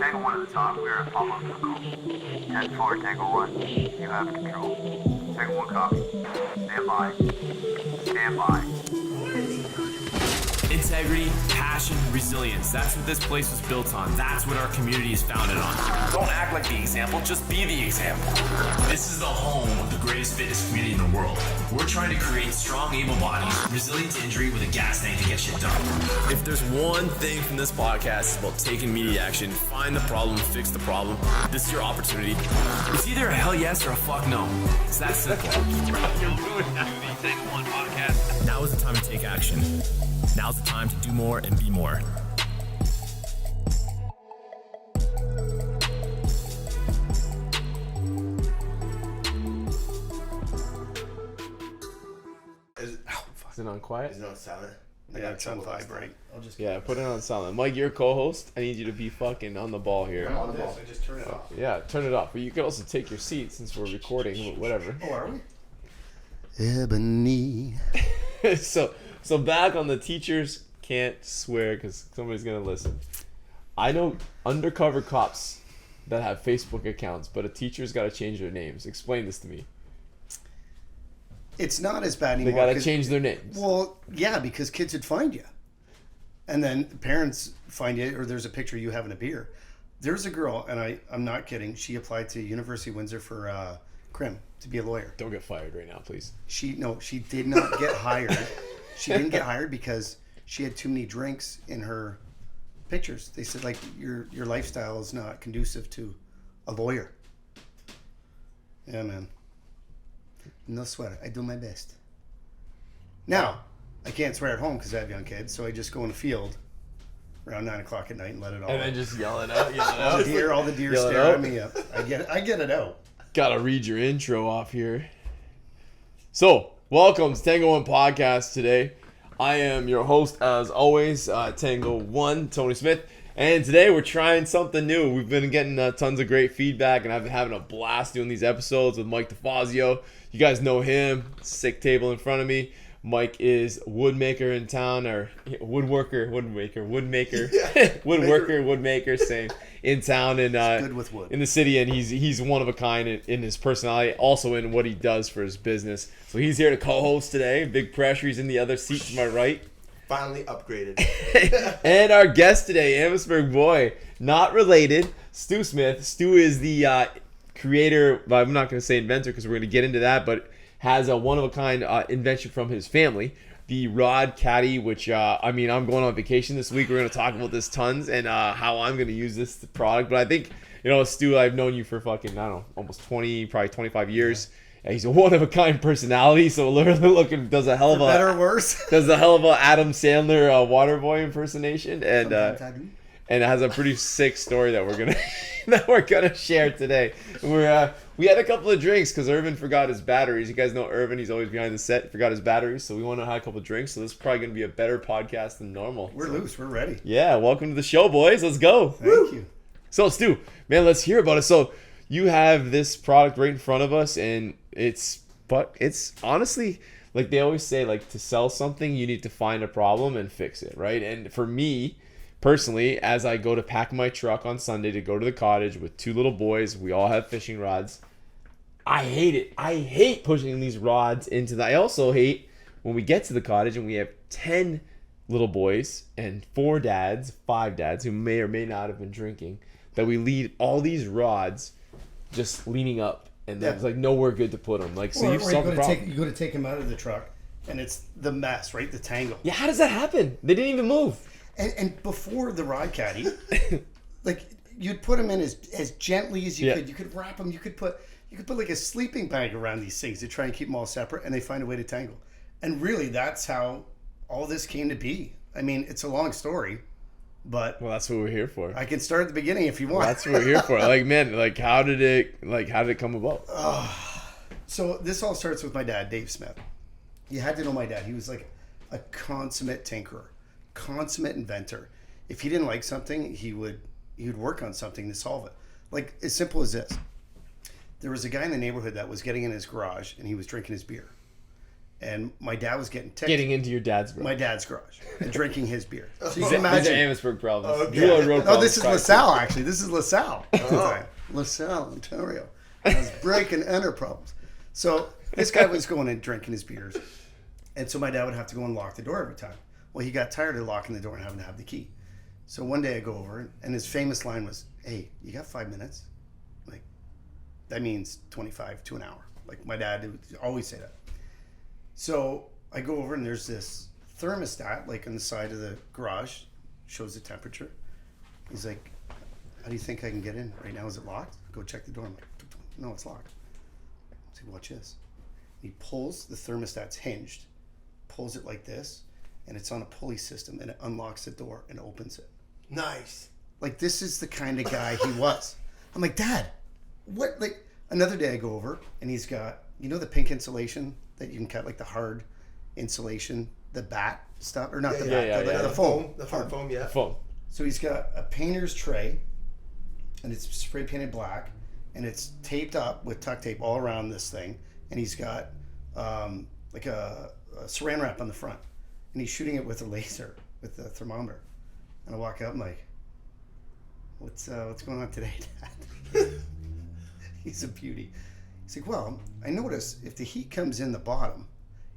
Tango 1 at the top. We're at Pablo Coco. 10-4, Tango 1. You have control. Tango 1 copy. Stand by. Stand by. Integrity, passion, resilience. That's what this place was built on. That's what our community is founded on. Don't act like the example, just be the example. This is the home of the greatest fitness community in the world. We're trying to create strong, able bodies, resilient to injury with a gas tank to get shit done. If there's one thing from this podcast, it's about taking immediate action, find the problem, fix the problem. This is your opportunity. It's either a hell yes or a fuck no. It's that simple. You're ruining the Tango 1 podcast. Now is the time to take action. Now's the time to do more and be more. Is it on quiet? Is it on silent? Yeah, it's on vibrate. I'll Put it on silent. Mike, you're co-host. I need you to be fucking on the ball here. I'm on the ball, so just turn it off. Yeah, turn it off. But you can also take your seat since we're recording, whatever. Oh, are we? Ebony. So back on the teachers can't swear because somebody's gonna listen. I know undercover cops that have Facebook accounts, but a teacher's got to change their names. Explain this to me. It's not as bad anymore. They got to change their names. Well, yeah, because kids would find you. And then parents find you, or there's a picture of you having a beer. There's a girl, and I'm not kidding, she applied to University of Windsor for crim, to be a lawyer. Don't get fired right now, please. She did not get hired. She didn't get hired because she had too many drinks in her pictures. They said, like, your lifestyle is not conducive to a lawyer. Yeah, man. No swear. I do my best. Now, I can't swear at home because I have young kids, so I just go in the field around 9 o'clock at night and let it all And out. then just yell it out. All the deer Yell it stare out. at me. I get it out. Gotta read your intro off here. So, welcome to Tango 1 Podcast today. I am your host, as always, Tango 1, Tony Smith. And today we're trying something new. We've been getting tons of great feedback, and I've been having a blast doing these episodes with Mike DiFazio. You guys know him. Sick table in front of me. Mike is woodmaker in town, or woodmaker, same, in town, and Good with wood. in the city, and he's one of a kind in his personality, also in what he does for his business. So he's here to co-host today. Big pressure. He's in the other seat to my right. Finally upgraded. And our guest today, Amherstburg boy, not related, Stu Smith. Stu is the creator, well, I'm not going to say inventor because we're going to get into that, but has a one-of-a-kind invention from his family, the Rod Caddy, which, I'm going on vacation this week. We're going to talk about this tons and how I'm going to use this product. But I think, Stu, I've known you for fucking, almost 20, probably 25 years. And he's a one-of-a-kind personality, so literally does a hell of a... Better or worse? Does a hell of a Adam Sandler Waterboy impersonation. And Sometimes I do. and it has a pretty sick story that we're gonna share today. We had a couple of drinks because Irvin forgot his batteries. You guys know Irvin; he's always behind the set. He forgot his batteries, so we went and had a couple of drinks. So this is probably gonna be a better podcast than normal. We're loose. We're ready. Yeah, welcome to the show, boys. Let's go. Thank you. So Stu, man, let's hear about it. So you have this product right in front of us, and it's honestly, like they always say, like to sell something, you need to find a problem and fix it, right? And for me, personally, as I go to pack my truck on Sunday to go to the cottage with two little boys, we all have fishing rods. I hate it. I hate pushing these rods I also hate when we get to the cottage and we have 10 little boys and 5 dads who may or may not have been drinking, that we leave all these rods just leaning up, and there's like nowhere good to put them. Like, so Or you've solved the problem. you go to take them out of the truck, and it's the mess, right? The tangle. Yeah, how does that happen? They didn't even move. And before the Rod Caddy, like you'd put them in as gently as you could. You could wrap them. You could put like a sleeping bag around these things to try and keep them all separate, and they find a way to tangle. And really, that's how all this came to be. I mean, it's a long story, but Well, that's what we're here for. I can start at the beginning if you want. That's what we're here for. Like, man, how did it come about? So this all starts with my dad, Dave Smith. You had to know my dad. He was like a consummate tinkerer, consummate inventor. If he didn't like something, he would work on something to solve it. Like as simple as this. There was a guy in the neighborhood that was getting in his garage and he was drinking his beer. And my dad was getting ticked. Getting into your dad's garage. My dad's garage and drinking his beer. So you These can are imagine. Amherstburg problems. Oh, Doolittle Road no, problems. this is LaSalle, actually. This is LaSalle. LaSalle, Ontario. I was break and enter problems. So this guy was going and drinking his beers. And so my dad would have to go and lock the door every time. Well, he got tired of locking the door and having to have the key. So one day I go over, and his famous line was, "Hey, you got 5 minutes?" Like, that means 25 to an hour. Like, my dad would always say that. So I go over, and there's this thermostat, like, on the side of the garage, shows the temperature. He's like, "How do you think I can get in right now? Is it locked?" Go check the door. I'm like, "No, it's locked." I say, "Watch this." He pulls, the thermostat's hinged, pulls it like this, and it's on a pulley system, and it unlocks the door and opens it. Nice. Like, this is the kind of guy he was. I'm like, "Dad, what?" Like, another day I go over, and he's got, you know, the pink insulation that you can cut, like the hard insulation, the bat stuff, or not the bat, the foam. The hard foam, yeah. Phone. So he's got a painter's tray, and it's spray painted black, and it's taped up with tuck tape all around this thing, and he's got like a saran wrap on the front, and he's shooting it with a laser, with the thermometer. And I walk up, I'm like, what's going on today, Dad? He's a beauty. He's like, "Well, I notice if the heat comes in the bottom,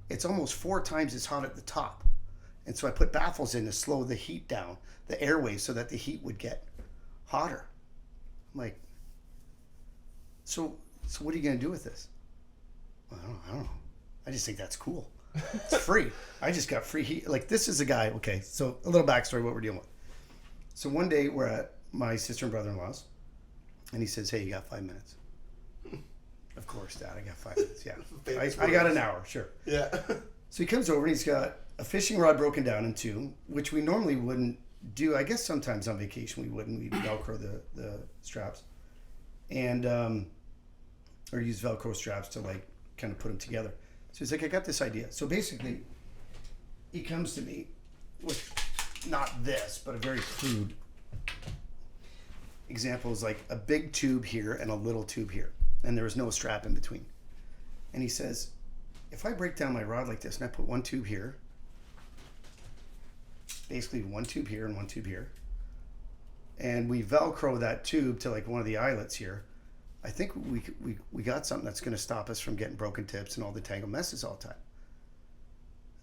it's almost 4 times as hot at the top. And so I put baffles in to slow the heat down, the airways, so that the heat would get hotter." I'm like, so what are you going to do with this? "Well, I don't know. I just think that's cool. It's free. I just got free heat." Like, this is a guy, okay, so a little backstory, what we're dealing with. So one day we're at my sister and brother-in-law's, and he says, "Hey, you got 5 minutes?" "Of course, Dad, I got 5 minutes, yeah." I got an hour, sure. Yeah. So he comes over and he's got a fishing rod broken down in 2, which we normally wouldn't do. I guess sometimes on vacation we wouldn't. We'd Velcro the straps. And, or use Velcro straps to, like, kind of put them together. So he's like, "I got this idea." So basically, he comes to me with not this, but a very crude example is like a big tube here and a little tube here. And there was no strap in between. And he says, "If I break down my rod like this and I put one tube here, basically one tube here and one tube here, and we Velcro that tube to like one of the eyelets here, I think we got something that's going to stop us from getting broken tips and all the tangled messes all the time."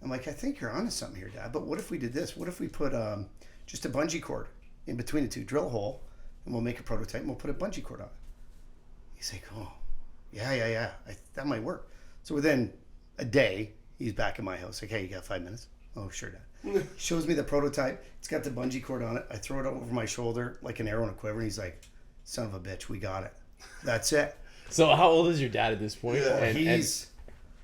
I'm like, "I think you're onto something here, Dad. But what if we did this? What if we put just a bungee cord in between the two, drill a hole, and we'll make a prototype and we'll put a bungee cord on it?" He's like, "Oh, yeah. That might work." So within a day, he's back in my house. Like, "Hey, you got 5 minutes?" "Oh, sure, Dad." He shows me the prototype. It's got the bungee cord on it. I throw it over my shoulder like an arrow in a quiver. And he's like, "Son of a bitch, we got it. That's it." So how old is your dad at this point? Yeah.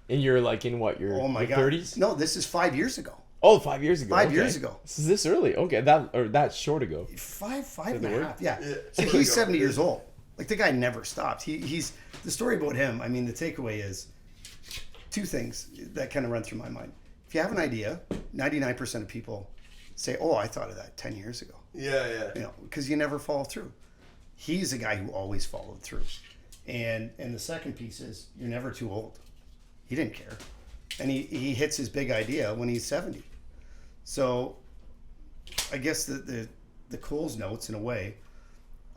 And you're like in what, your Oh my your God. 30s? No, this is 5 years ago. Oh, 5 years ago. 5 okay. years ago. This is this early. Okay, that short ago. Five and that a work? half. Yeah. Yeah. So There you he's go. 70 years old. Like, the guy never stopped. He's the story about him. I mean, the takeaway is 2 things that kind of run through my mind. If you have an idea, 99% of people say, "Oh, I thought of that 10 years ago." Yeah. You know, because you never follow through. He's a guy who always followed through. And the second piece is, you're never too old. He didn't care. And he hits his big idea when he's 70. So I guess the Coles notes, in a way,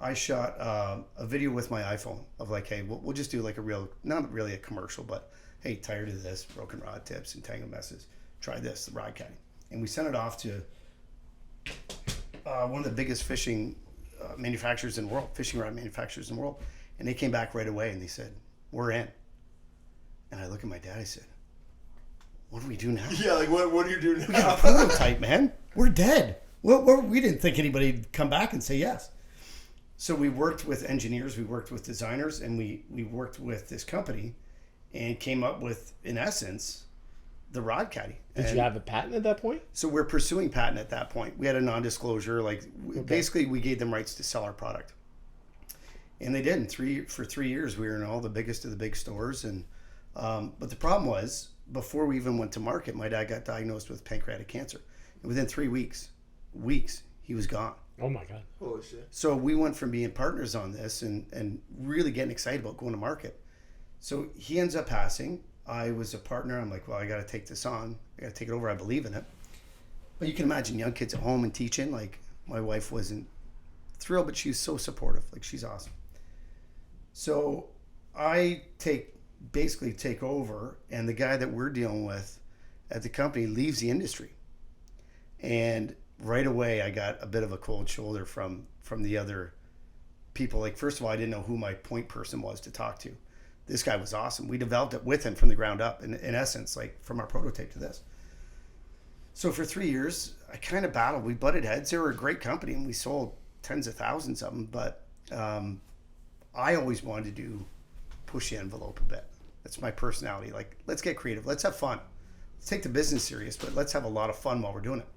I shot a video with my iPhone of like, "Hey, we'll just do like a real, not really a commercial, but hey, tired of this, broken rod tips and tangled messes, try this, the Rod Caddy." And we sent it off to one of the biggest fishing manufacturers in the world, fishing rod manufacturers in the world. And they came back right away and they said, "We're in." And I look at my dad, I said, "What do we do now?" Yeah, like what do you do We now? got a prototype, man. We're dead. We didn't think anybody'd come back and say yes. So we worked with engineers, we worked with designers, and we worked with this company and came up with, in essence, the Rod Caddy. Did And you have a patent at that point? so we're pursuing patent at that point. We had a non-disclosure, basically we gave them rights to sell our product. And they did. For 3 years, we were in all the biggest of the big stores. And but the problem was, before we even went to market, my dad got diagnosed with pancreatic cancer. And within 3 weeks, he was gone. Oh my God. Holy shit. So we went from being partners on this and really getting excited about going to market. So he ends up passing. I was a partner. I'm like, well, I got to take this on. I got to take it over. I believe in it. But you can imagine young kids at home and teaching. Like, my wife wasn't thrilled, but she's so supportive. Like, she's awesome. So I basically take over, and the guy that we're dealing with at the company leaves the industry. And right away, I got a bit of a cold shoulder from the other people. Like, first of all, I didn't know who my point person was to talk to. This guy was awesome. We developed it with him from the ground up, in essence, like from our prototype to this. So for 3 years, I kind of battled. We butted heads. They were a great company, and we sold tens of thousands of them. But I always wanted to push the envelope a bit. That's my personality. Like, let's get creative. Let's have fun. Let's take the business serious, but let's have a lot of fun while we're doing it.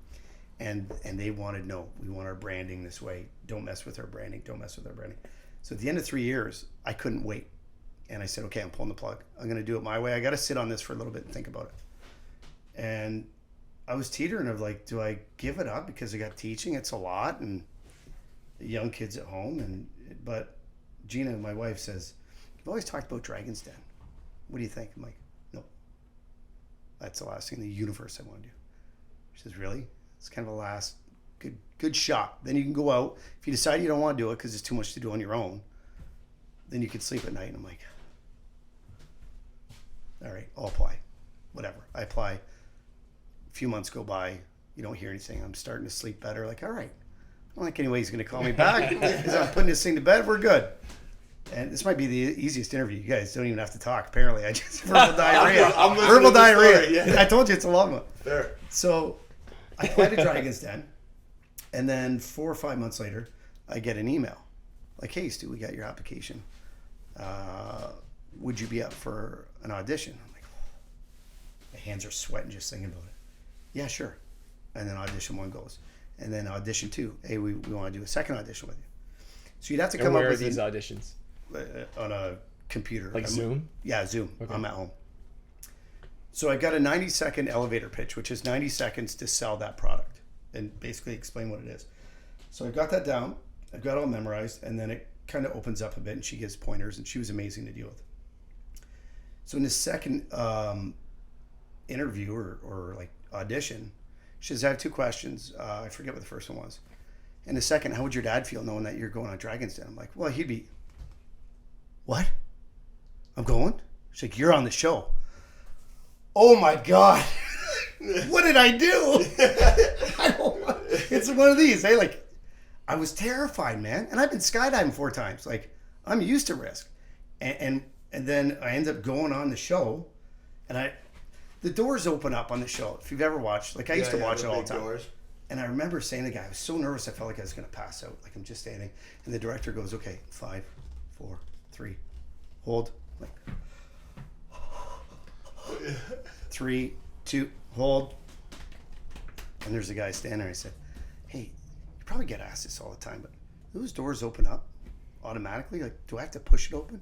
And they wanted, no, we want our branding this way. Don't mess with our branding. Don't mess with our branding. So at the end of 3 years, I couldn't wait. And I said, okay, I'm pulling the plug. I'm going to do it my way. I got to sit on this for a little bit and think about it. And I was teetering of like, do I give it up because I got teaching? It's a lot, and young kids at home. But Gina, my wife, says, you've always talked about Dragon's Den. What do you think? I'm like, no. That's the last thing in the universe I want to do. She says, really? It's kind of a last good shot. Then you can go out. If you decide you don't want to do it because it's too much to do on your own, then you can sleep at night. And I'm like, all right, I'll apply. Whatever. I apply. A few months go by. You don't hear anything. I'm starting to sleep better. Like, all right. I don't think anybody's going to call me back. As I'm putting this thing to bed, we're good. And this might be the easiest interview. You guys don't even have to talk. Apparently, I just verbal diarrhea. I'm listening Verbal to the diarrhea. story, yeah. I told you it's a long one. Fair. So I applied to Dragon's Den, and then 4 or 5 months later, I get an email like, "Hey, Stu, we got your application. Would you be up for an audition?" I'm like, my hands are sweating just thinking about it. Yeah, sure. And then audition 1 goes, and then audition 2. Hey, we want to do a second audition with you. So you'd have to come And where up are with these auditions? on a computer. Like Zoom? Yeah, Zoom. Okay. I'm at home. So I got a 90-second elevator pitch, which is 90 seconds to sell that product and basically explain what it is. So I got that down. I've got it all memorized, and then it kind of opens up a bit, and she gives pointers, and she was amazing to deal with. So in the second interview or like audition, she says, I have 2 questions. I forget what the first one was. And the second, how would your dad feel knowing that you're going on Dragon's Den? I'm like, well, he'd be, what? I'm going? She's like, you're on the show. Oh my God. What did I do? It's one of these. Hey, like, I was terrified, man. And I've been skydiving 4 times. Like, I'm used to risk. And then I end up going on the show, and the doors open up on the show. If you've ever watched, like I used to watch it all the time. Doors. And I remember saying to the guy, I was so nervous, I felt like I was going to pass out. Like, I'm just standing. And the director goes, okay, 5, 4, 3, hold. Like, 3, 2, hold. And there's a guy standing there. I said, hey, you probably get asked this all the time, but those doors open up automatically? Like, do I have to push it open?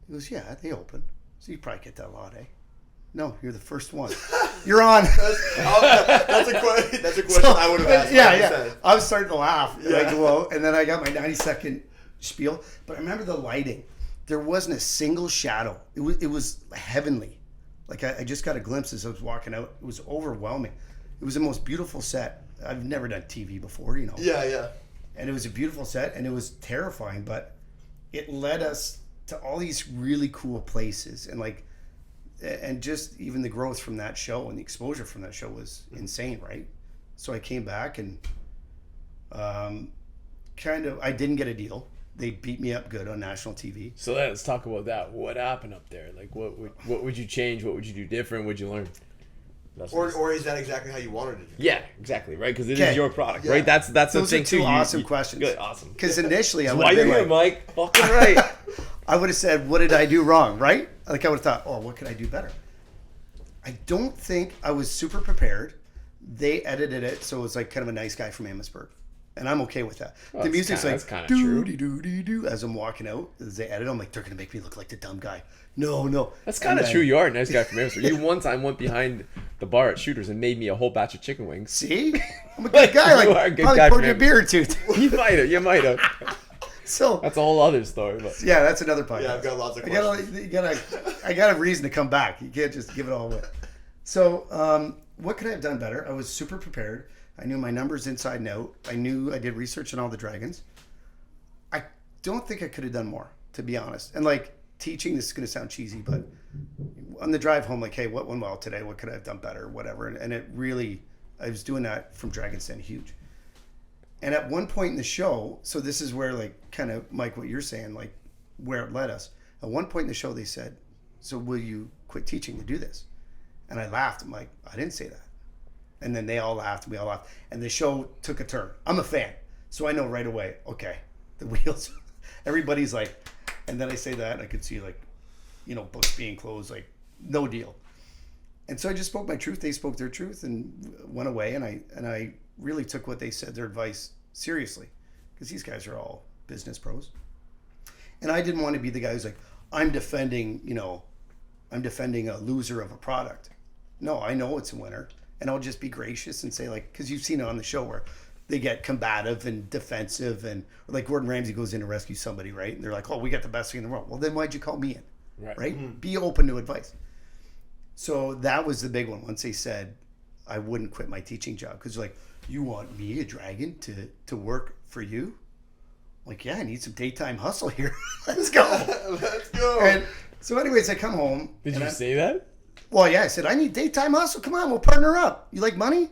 He goes, yeah, they open. So you probably get that a lot, eh? No, you're the first one. You're on. That's a question I would have asked. Yeah. I was starting to laugh. Yeah. I go out, and then I got my 90-second spiel. But I remember the lighting. There wasn't a single shadow. It was heavenly. Like, I just got a glimpse as I was walking out. It was overwhelming. It was the most beautiful set. I've never done TV before, you know. Yeah. And it was a beautiful set, and it was terrifying, but it led us to all these really cool places. And just even the growth from that show and the exposure from that show was insane, right? So I came back and I didn't get a deal. They beat me up good on national TV. So let's talk about that. What happened up there? Like, what would you change? What would you do different? What would you learn? Or is that exactly how you wanted it to be? Yeah, exactly, right? Because it is your product, right? That's Those the thing are 2 too. awesome questions. Good, awesome. Because initially I would Why have you're been here, like, Mike? Fucking right. I would have said, what did I do wrong, right? Like, I would have thought, oh, what could I do better? I don't think I was super prepared. They edited it, so it was like kind of a nice guy from Amherstburg. And I'm okay with that. Well, the music's that's like, kinda true. doo-dee-doo-dee-doo. As I'm walking out, as they edit, I'm like, they're going to make me look like the dumb guy. No. That's kind of true. You are a nice guy from Amsterdam. You one time went behind the bar at Shooters and made me a whole batch of chicken wings. See? I'm a good guy. You Like, are a good probably guy poured from you a beer or 2. You might have. So That's a whole other story. But yeah, that's another podcast. Yeah, I've got lots of questions. I got a reason to come back. You can't just give it all away. So, what could I have done better? I was super prepared. I knew my numbers inside and out. I knew I did research on all the dragons. I don't think I could have done more, to be honest. And like teaching, this is going to sound cheesy, but on the drive home, like, hey, what went well today? What could I have done better? Whatever. And it really, I was doing that from Dragon's Den, huge. And at one point in the show, so this is where, like, kind of, Mike, what you're saying, like, where it led us. At one point in the show, they said, so will you quit teaching to do this? And I laughed. I'm like, I didn't say that. And then they all laughed. We all laughed. And the show took a turn. I'm a fan. So I know right away, okay, the wheels, everybody's like, and then I say that, and I could see, like, you know, books being closed, like, no deal. And so I just spoke my truth. They spoke their truth and went away. And I really took what they said, their advice, seriously, because these guys are all business pros. And I didn't want to be the guy who's like, I'm defending a loser of a product. No, I know it's a winner, and I'll just be gracious and say, like, because you've seen it on the show where they get combative and defensive, and like Gordon Ramsay goes in to rescue somebody, right? And they're like, oh, we got the best thing in the world. Well, then why'd you call me in? Right? Mm-hmm. Be open to advice. So that was the big one. Once they said I wouldn't quit my teaching job, because like, you want me, a dragon, to work for you? Like, yeah, I need some daytime hustle here. Let's go. Let's go. And so anyways, I come home. did you say that? Well, yeah, I said, I need daytime hustle. Come on, we'll partner up. You like money?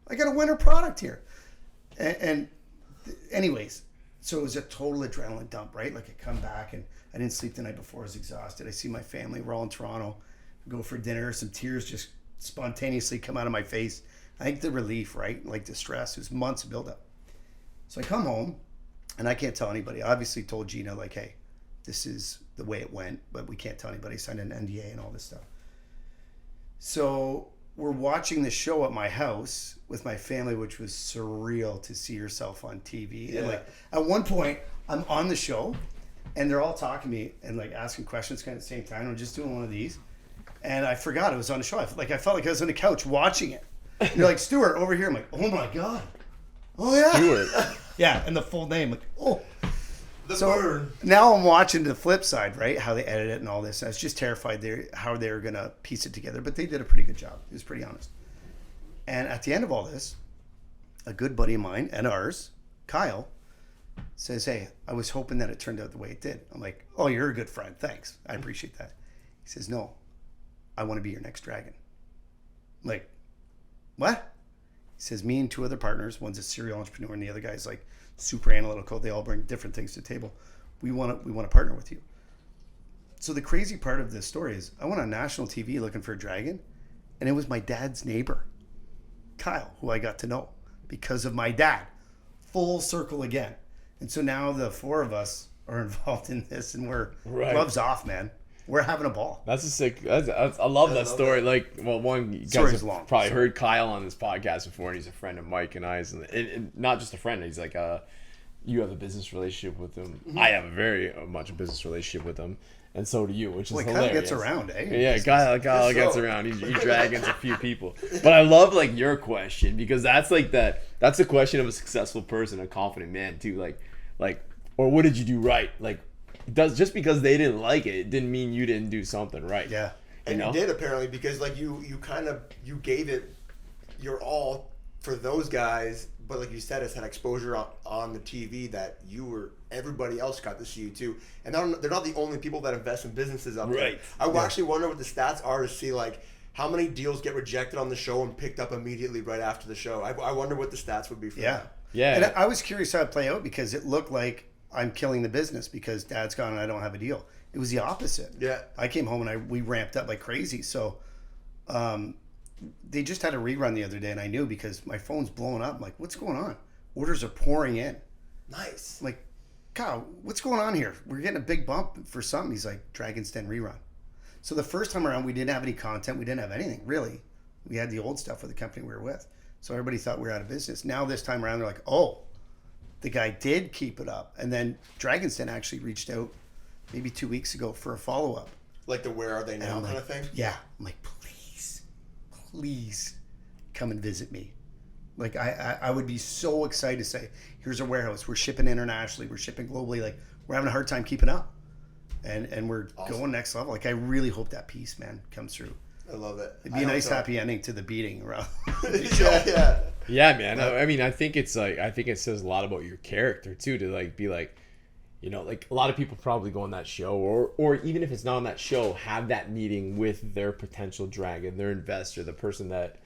I got a winter product here. And anyways, so it was a total adrenaline dump, right? Like, I come back and I didn't sleep the night before. I was exhausted. I see my family. We're all in Toronto. Go for dinner. Some tears just spontaneously come out of my face. I think the relief, right? Like the stress. It was months of buildup. So I come home and I can't tell anybody. I obviously told Gina, like, hey, this is the way it went, but we can't tell anybody. Signed an NDA and all this stuff. So we're watching the show at my house with my family, which was surreal to see yourself on TV. Yeah. And like, at one point, I'm on the show and they're all talking to me and like asking questions kind of at the same time. I'm just doing one of these. And I forgot it was on the show. I felt like I was on the couch watching it. And you're like, Stuart, over here. I'm like, oh my God. Oh yeah. Stuart. Yeah, and the full name. Like, oh. The So burn. now I'm watching the flip side, right? How they edit it and all this. And I was just terrified how they were going to piece it together. But they did a pretty good job. It was pretty honest. And at the end of all this, a good buddy of mine and ours, Kyle, says, hey, I was hoping that it turned out the way it did. I'm like, oh, you're a good friend. Thanks. I appreciate that. He says, no, I want to be your next dragon. I'm like, what? He says, me and two other partners, one's a serial entrepreneur and the other guy's like super analytical. They all bring different things to the table. We want to partner with you. So the crazy part of this story is I went on national TV looking for a dragon, and it was my dad's neighbor, Kyle, who I got to know because of my dad. Full circle again. And so now the four of us are involved in this, and we're gloves off, man. We're having a ball. That's a sick. I love that story. Like, well, one, you guys have probably heard Kyle on this podcast before, and he's a friend of Mike and I's, and not just a friend. He's like, you have a business relationship with him. Mm-hmm. I have a very much a business relationship with him, and so do you, which is hilarious. Kyle gets around, eh? Yeah, Kyle gets around. He dragons a few people. But I love like your question, because that's like that's a question of a successful person, a confident man too. Like, or what did you do right? Like, just because they didn't like it didn't mean you didn't do something right. Yeah. And you did, apparently, because like you gave it your all for those guys, but like you said, it's had exposure on the TV that everybody else got to see you too. And they're not the only people that invest in businesses up there. I actually wonder what the stats are to see like how many deals get rejected on the show and picked up immediately right after the show. I wonder what the stats would be for that. Yeah. And I was curious how it play out, because it looked like I'm killing the business because dad's gone and I don't have a deal. It was the opposite. Yeah. I came home and we ramped up like crazy. So they just had a rerun the other day, and I knew because my phone's blowing up. I'm like, what's going on? Orders are pouring in. Nice. I'm like, Kyle, what's going on here? We're getting a big bump for something. He's like, Dragon's Den rerun. So the first time around, we didn't have any content. We didn't have anything, really. We had the old stuff with the company we were with. So everybody thought we were out of business. Now this time around, they're like, oh, the guy did keep it up. And then Dragon's Den actually reached out maybe 2 weeks ago for a follow-up. Like the where are they now kind of thing? Yeah. I'm like, please come and visit me. Like I would be so excited to say, here's our warehouse. We're shipping internationally. We're shipping globally. Like we're having a hard time keeping up, and we're going next level. Like I really hope that piece, man, comes through. I love it. It'd be a nice happy ending to the beating around. Yeah, man. I mean, I think it says a lot about your character too, to like be like, you know, like a lot of people probably go on that show, or even if it's not on that show, have that meeting with their potential dragon, their investor, the person that,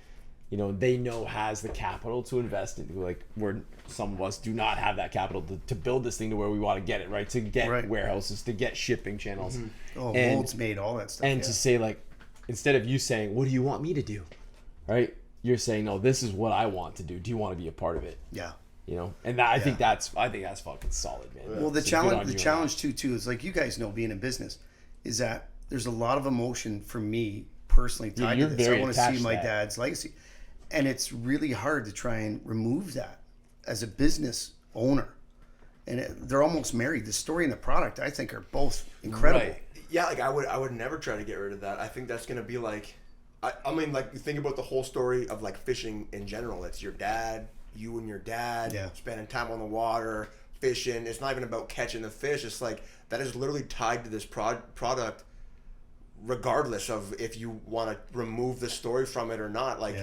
you know, they know has the capital to invest in. Like where some of us do not have that capital to build this thing to where we want to get it, right? To get warehouses, to get shipping channels. Molds made, all that stuff. And to say like, instead of you saying, what do you want me to do? Right? You're saying, no, this is what I want to do. Do you want to be a part of it? Yeah. You know? And that, I think that's fucking solid, man. Well, the challenge too is like, you guys know, being in business, is that there's a lot of emotion for me personally tied to this. I want to see my dad's legacy. And it's really hard to try and remove that as a business owner. And they're almost married. The story and the product, I think, are both incredible. Right. Yeah, like I would never try to get rid of that. I think that's gonna be like, I mean, like you think about the whole story of like fishing in general. It's your dad, you and your dad, spending time on the water, fishing. It's not even about catching the fish. It's like that is literally tied to this product, regardless of if you want to remove the story from it or not. Like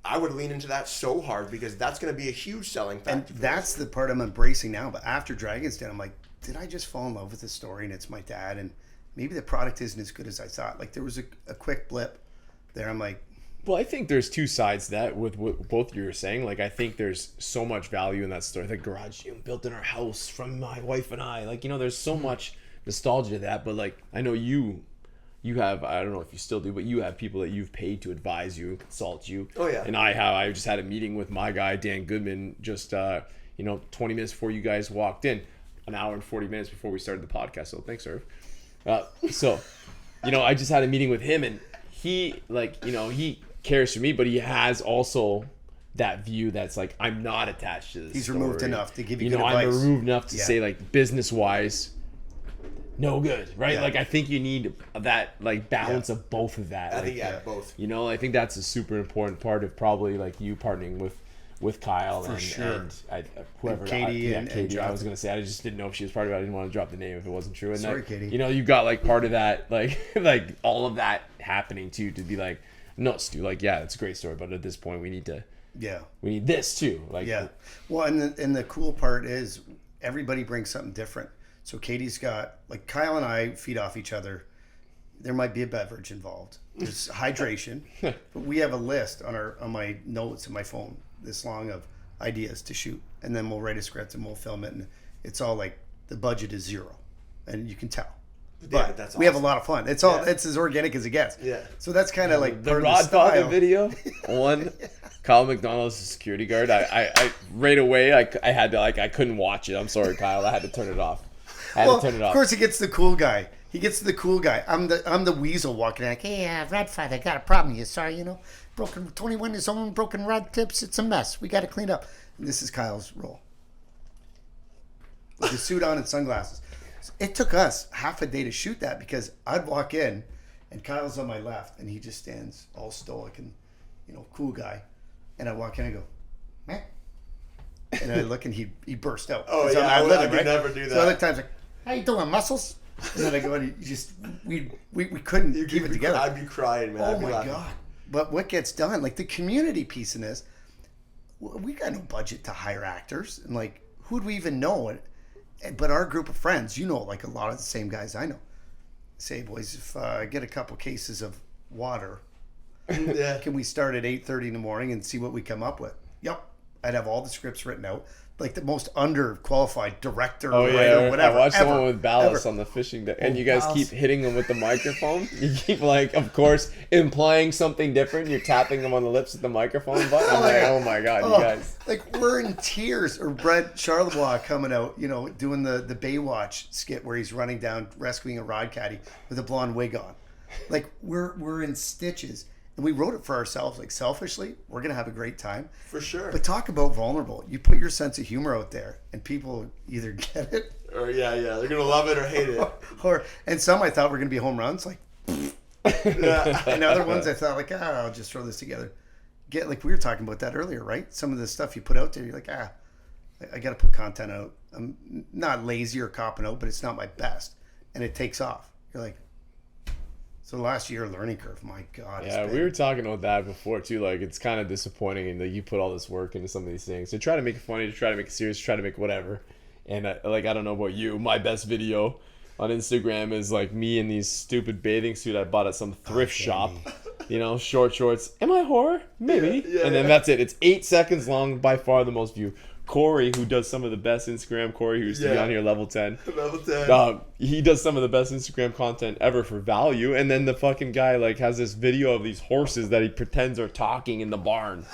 I would lean into that so hard because that's gonna be a huge selling factor. And that's the part I'm embracing now. But after Dragon's Den, I'm like, did I just fall in love with this story and it's my dad, and maybe the product isn't as good as I thought. Like there was a quick blip there. I'm like, well, I think there's two sides to that with what both you were saying. Like I think there's so much value in that story. The garage built in our house from my wife and I. Like, you know, there's so much nostalgia to that. But like I know you have, I don't know if you still do, but you have people that you've paid to advise you, consult you. Oh yeah. And I just had a meeting with my guy Dan Goodman just 20 minutes before you guys walked in, an hour and 40 minutes before we started the podcast. So thanks, Irv. I just had a meeting with him, and he he cares for me, but he has also that view that's like, I'm not attached to this. He's story. removed enough to give you good advice. I'm removed enough to say like business wise, no good, right? Like I think you need that like balance of both of that. I think both. You know, I think that's a super important part of probably like you partnering with Kyle and whoever, Katie and Katie. I was gonna say, I just didn't know if she was part of it. I didn't want to drop the name if it wasn't true. And sorry, Katie. You know, you got like part of that, like like all of that happening too, to be like, no, Stu, like it's a great story, but at this point we need this too. Like well, and the cool part is everybody brings something different. So Katie's got, like, Kyle and I feed off each other. There might be a beverage involved. There's hydration, but we have a list on my notes in my phone, this long, of ideas to shoot, and then we'll write a script and we'll film it, and it's all like the budget is zero, and you can tell. But that's we have a lot of fun. It's all it's as organic as it gets. Yeah. So that's kind of like the Rod Caddy video. Kyle McDonald's security guard. I right away I had to I couldn't watch it. I'm sorry, Kyle. I had to turn it off. Of course, he gets the cool guy. I'm the weasel walking like, hey, Rodfather, got a problem. You sorry, broken 21 years old, broken rod tips. It's a mess. We got to clean up. And this is Kyle's role. With the suit on and sunglasses. It took us half a day to shoot that because I'd walk in and Kyle's on my left and he just stands all stoic and, cool guy. And I walk in and I go, meh. And I look and he burst out. Oh, yeah, I could never do that. So other times, like, how you doing, muscles? And then I go and we couldn't keep it together. I'd be crying, man. Oh my God. But what gets done, like the community piece in this, we got no budget to hire actors. And like, who'd we even know? But our group of friends, like a lot of the same guys I know. Say, boys, if I get a couple cases of water, can we start at 8:30 in the morning and see what we come up with? Yep. I'd have all the scripts written out, like the most underqualified director, writer, whatever. I watched the one with Ballas on the fishing deck, and you guys keep hitting them with the microphone. You keep of course, implying something different. You're tapping them on the lips with the microphone button. I'm like, oh my God, you guys! Like we're in tears. Or Brett Charlebois coming out, doing the Baywatch skit where he's running down rescuing a Rod Caddy with a blonde wig on. Like we're in stitches. And we wrote it for ourselves, like selfishly, we're going to have a great time. For sure. But talk about vulnerable. You put your sense of humor out there and people either get it. Or they're going to love it or hate it. And some I thought were going to be home runs, like, and other ones I thought like, I'll just throw this together. get, like we were talking about that earlier, right? Some of the stuff you put out there, you're like, I got to put content out. I'm not lazy or copping out, but it's not my best. And it takes off. You're like, so last year, learning curve, my God. Yeah, we were talking about that before too. Like, it's kind of disappointing, and like you put all this work into some of these things. So try to make it funny, to try to make it serious, try to make whatever. And I don't know about you, my best video on Instagram is like me in these stupid bathing suit I bought at some thrift shop. You know, short shorts. Am I horror? Maybe. And then that's it. It's 8 seconds long, by far the most view. Corey, who does some of the best Instagram, Corey, who used to be on here, level 10. Level 10. He does some of the best Instagram content ever for value. And then the fucking guy, like, has this video of these horses that he pretends are talking in the barn.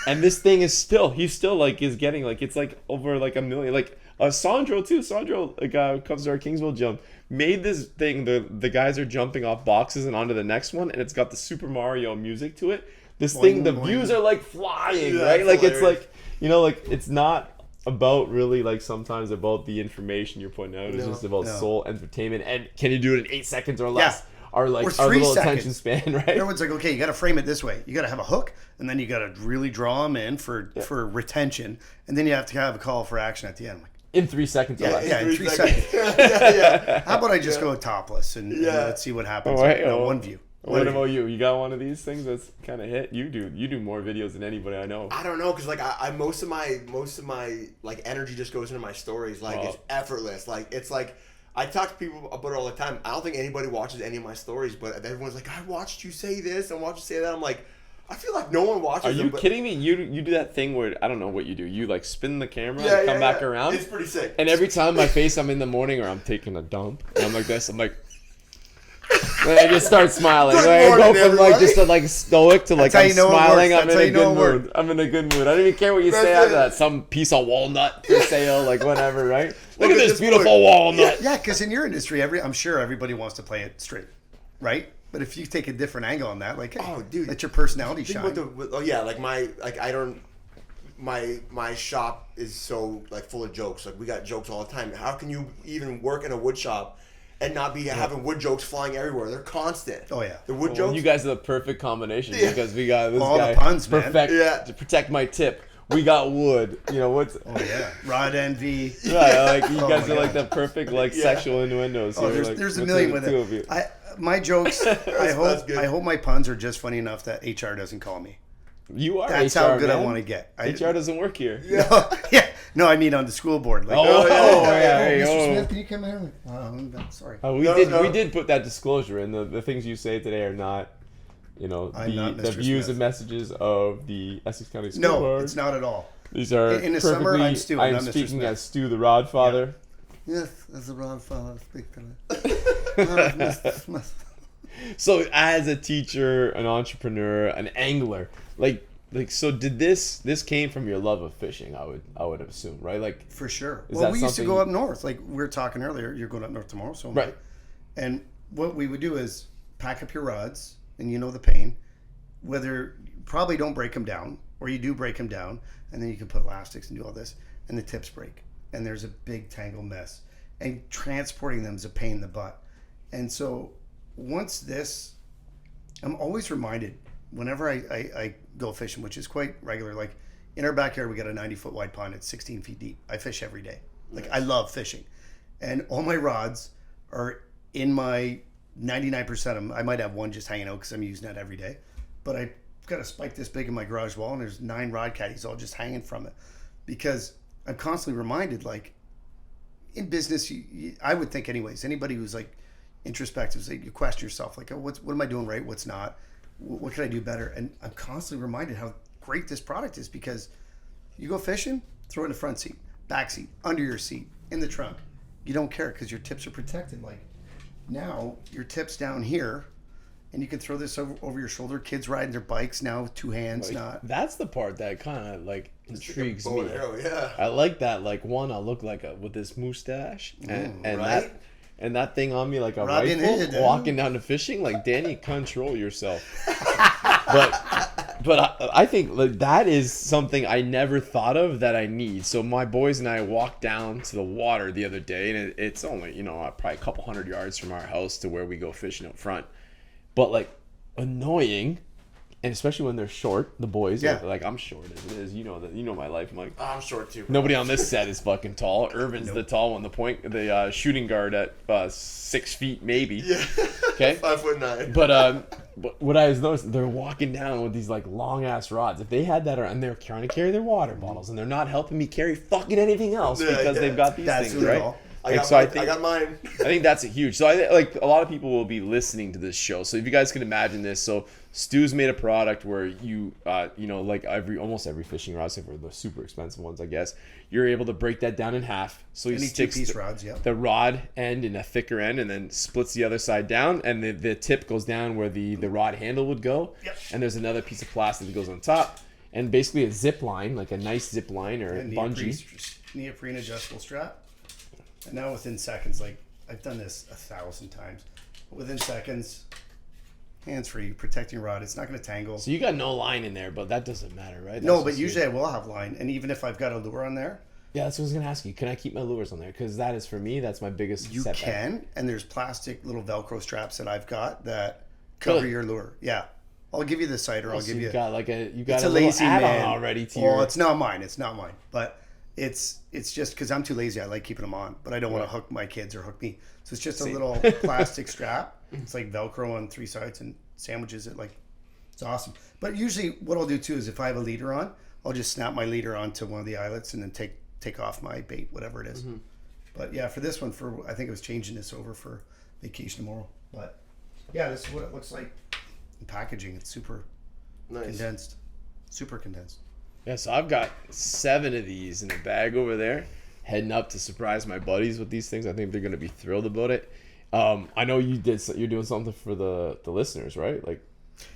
And this thing is he's still, like, is getting, like, it's, like, over, like, 1 million. Like, Sandro, too. Sandro, a guy who comes to our Kingsville jump, made this thing. The guys are jumping off boxes and onto the next one, and it's got the Super Mario music to it. This thing, the views are, like, flying, right? Like, it's, like... You know, like, it's not about really, like, sometimes about the information you're putting out. It's just about soul entertainment. And can you do it in 8 seconds or less? Yeah. Or, like, Or our 3 little seconds. attention span, right? Everyone's like, okay, you got to frame it this way. You got to have a hook, and then you got to really draw them in for retention, and then you have to have a call for action at the end. I'm like, In 3 seconds or less. yeah, in 3 seconds. seconds. How about I just go topless and let's see what happens? Oh, hey, One view. What about you? You got one of these things that's kind of hit? You do more videos than anybody I know. I don't know, cause like I most of my like energy just goes into my stories. Like it's effortless. Like it's like I talk to people about it all the time. I don't think anybody watches any of my stories, but everyone's like, I watched you say this and watched you say that. I'm like, I feel like no one watches. Are you them, kidding me? You do that thing where I don't know what you do. You like spin the camera and come back around. It's pretty sick. And every time my face, I'm in the morning or I'm taking a dump, and I'm like this. I'm like. And I just start smiling. Good Like, I go morning, from like everybody. just a, like stoic to like how I'm you know it smiling. works. I'm That's in how a you know good it works. mood. I'm in a good mood. I don't even care what you say That's after it. that. Some piece of walnut for sale, like whatever, right? Look at at this this beautiful point. walnut. Yeah, because in your industry, I'm sure everybody wants to play it straight, right? But if you take a different angle on that, like, hey, Oh, dude. let your personality Think shine. about I don't. My shop is so like full of jokes. Like we got jokes all the time. How can you even work in a wood shop and not be having wood jokes flying everywhere? They're constant. Oh, yeah. The wood Well, jokes. you guys are the perfect combination Yeah. because we got this All the guy puns, man. perfect Yeah. to protect my tip. We got wood. You know what's? Oh yeah, Rod Envy. Right, like you Oh, guys my are like God. the perfect like sexual innuendos. Oh, here, there's like, a million between with the two of you. it. My jokes. That's good. I hope my puns are just funny enough that HR doesn't call me. You are That's HR, how good I man. want to get. HR doesn't work here. No, yeah, no, I mean on the school board. Like, Oh, Mr. oh. Smith, can you come here? I'm sorry. We No. did put that disclosure in. The things you say today are not, you know, I'm not the Mr. views Smith. and messages of the Essex County School No, Board. it's not at all. These are In the summer, perfectly- I'm Stu, I'm I'm not Mr. speaking Smith. as Stu the Rod Father. Yes, as a Rod father, speak to me. Mr. Smith. So as a teacher, an entrepreneur, an angler, like so did this came from your love of fishing, I would assume, right? Like For sure. Is Well, that we used to something- go up north. Like we were talking earlier, you're going up north tomorrow, so am I. Right. And what we would do is pack up your rods, and you know the pain. Whether probably don't break them down, or you do break them down, and then you can put elastics and do all this, and the tips break, and there's a big tangle mess, and transporting them is a pain in the butt. And so once this, I'm always reminded whenever I go fishing, which is quite regular. Like in our backyard, we got a 90-foot wide pond. It's 16 feet deep. I fish every day. Like I love fishing, and all my rods are in my 99% of them. I might have one just hanging out because I'm using that every day, but I've got a spike this big in my garage wall, and there's 9 Rod Caddies all just hanging from it, because I'm constantly reminded, like in business, I would think anyways, anybody who's like introspective, is like you question yourself, like, oh, what am I doing right? What's not? What can I do better? And I'm constantly reminded how great this product is, because you go fishing, throw it in the front seat, back seat, under your seat, in the trunk. You don't care because your tips are protected. Like now, your tips down here, and you can throw this over your shoulder. Kids riding their bikes now with 2 hands, not. that's the part that kind of like intrigues Bow me. and arrow, yeah. I like that. Like one, I look like with this mustache and right? that thing on me like a Robin rifle Hood, walking down to fishing. Like Danny, control yourself. But I think like that is something I never thought of that I need. So my boys and I walked down to the water the other day, and it's only probably a couple hundred yards from our house to where we go fishing out front. But like annoying. And especially when they're short, the boys. Yeah. Like I'm short as it is. You know that. You know my life, Mike. I'm short too. Nobody on this set is fucking tall. Irvin's the tall one. The shooting guard at 6 feet maybe. Yeah. Okay. 5'9". But what I was noticing, they're walking down with these like long ass rods. If they had that, and they're trying to carry their water bottles, and they're not helping me carry fucking anything else because they've got these things, right? I got mine. I think that's a huge. So like a lot of people will be listening to this show. So if you guys can imagine this, so Stu's made a product where you like almost every fishing rod, except for the super expensive ones, I guess, you're able to break that down in half. So he sticks two-piece rods, yeah. the rod end in a thicker end, and then splits the other side down, and the tip goes down where the rod handle would go. Yep. And there's another piece of plastic that goes on top, and basically a zip line, like a nice zip line or bungee. Neoprene adjustable strap. And now within seconds, like I've done this 1,000 times. Within seconds, hands free, protecting rod. It's not going to tangle. So you got no line in there, but that doesn't matter, right? No, but usually I will have line, and even if I've got a lure on there, yeah, that's what I was going to ask you. Can I keep my lures on there? Because that is, for me, that's my biggest you setback. can. And there's plastic little Velcro straps that I've got that cover Really? your lure. Yeah, I'll give you the site, or I'll give you. You got like a It's a little lazy add-on man already to Well, your. it's not mine. It's not mine, but. It's just because I'm too lazy. I like keeping them on, but I don't want to hook my kids or hook me. So it's just a little plastic strap. It's like Velcro on 3 sides and sandwiches it. Like, it's awesome. But usually what I'll do too is if I have a leader on, I'll just snap my leader onto one of the eyelets and then take off my bait, whatever it is. But yeah, for this one, I think I was changing this over for vacation tomorrow. But yeah, this is what it looks like in packaging. It's super condensed. Super condensed. Yeah, so I've got 7 of these in the bag over there, heading up to surprise my buddies with these things. I think they're going to be thrilled about it. I know you're doing something for the listeners, right? Like,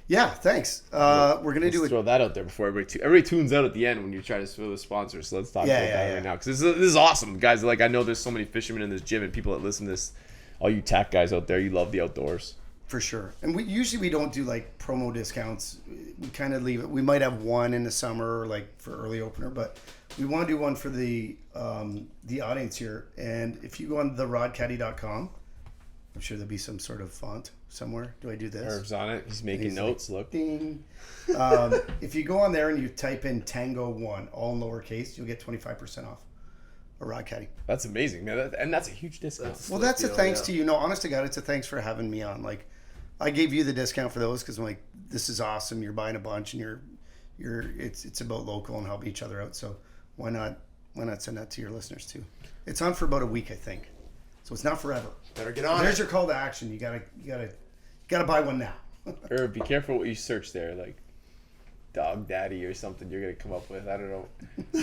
yeah, thanks. We're gonna do it. Throw that out there before everybody tunes out at the end when you try to throw the sponsors. So let's talk about that right now, because this is awesome, guys. Like, I know there's so many fishermen in this gym and people that listen to this. All you tack guys out there, you love the outdoors. For sure. And we don't do like promo discounts. We kind of leave it. We might have one in the summer, like for early opener, but we want to do one for the audience here. And if you go on therodcaddy.com, I'm sure there'll be some sort of font somewhere. Do I do this? Herb's on it. He's making notes. Like, look. Ding. If you go on there and you type in Tango1, all in lowercase, you'll get 25% off a Rod Caddy. That's amazing, man. And that's a huge discount. That's a thanks to you. No, honest to God, it's a thanks for having me on. Like, I gave you the discount for those because I'm like, this is awesome. You're buying a bunch and it's about local and helping each other out. So why not send that to your listeners too? It's on for about a week, I think. So it's not forever. Better get on. There's your call to action. You gotta buy one now. Herb, be careful what you search there, like dog daddy or something you're gonna come up with. I don't know.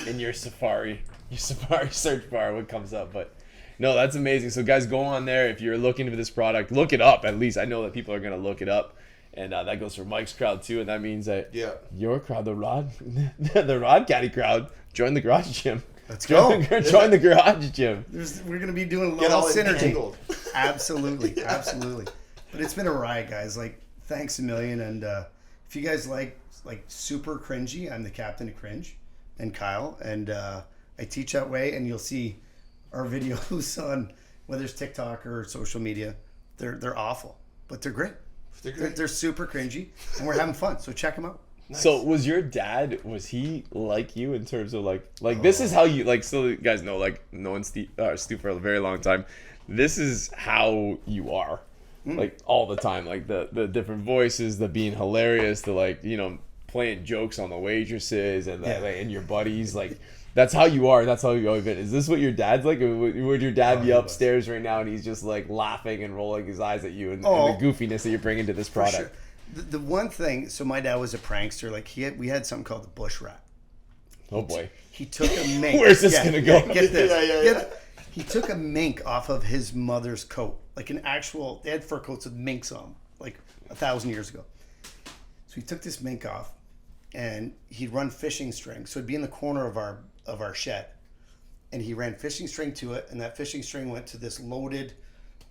In your Safari search bar, what comes up, but. No, that's amazing. So guys, go on there. If you're looking for this product, look it up. At least I know that people are going to look it up. And that goes for Mike's crowd too. And that means that your crowd, the Rod Caddy crowd, join the garage gym. Let's go. Join the garage gym. We're going to be doing a lot of synergy. Absolutely. But it's been a riot, guys. Like, thanks a million. And if you guys like super cringy, I'm the captain of Cringe and Kyle. And I teach that way. And you'll see our videos on whether it's TikTok or social media. They're awful, but they're great. They're super cringy, and we're having fun. So check them out. Nice. So was your dad? Was he like you in terms of like this is how you like? So you guys know, like knowing Stu for a very long time. This is how you are, like all the time. Like the different voices, the being hilarious, the playing jokes on the waitresses and your buddies like. That's how you are. That's how you've always been. Is this what your dad's like? Or would your dad be upstairs right now and he's just like laughing and rolling his eyes at you and the goofiness that you're bringing to this product? Sure. The one thing, so my dad was a prankster. Like we had something called the bush rat. Oh boy. He took a mink. Where's this gonna go? Get this. He took a mink off of his mother's coat, like an actual. They had fur coats with minks on them, like 1,000 years ago. So he took this mink off, and he'd run fishing string. So it'd be in the corner of our shed, and he ran fishing string to it, and that fishing string went to this loaded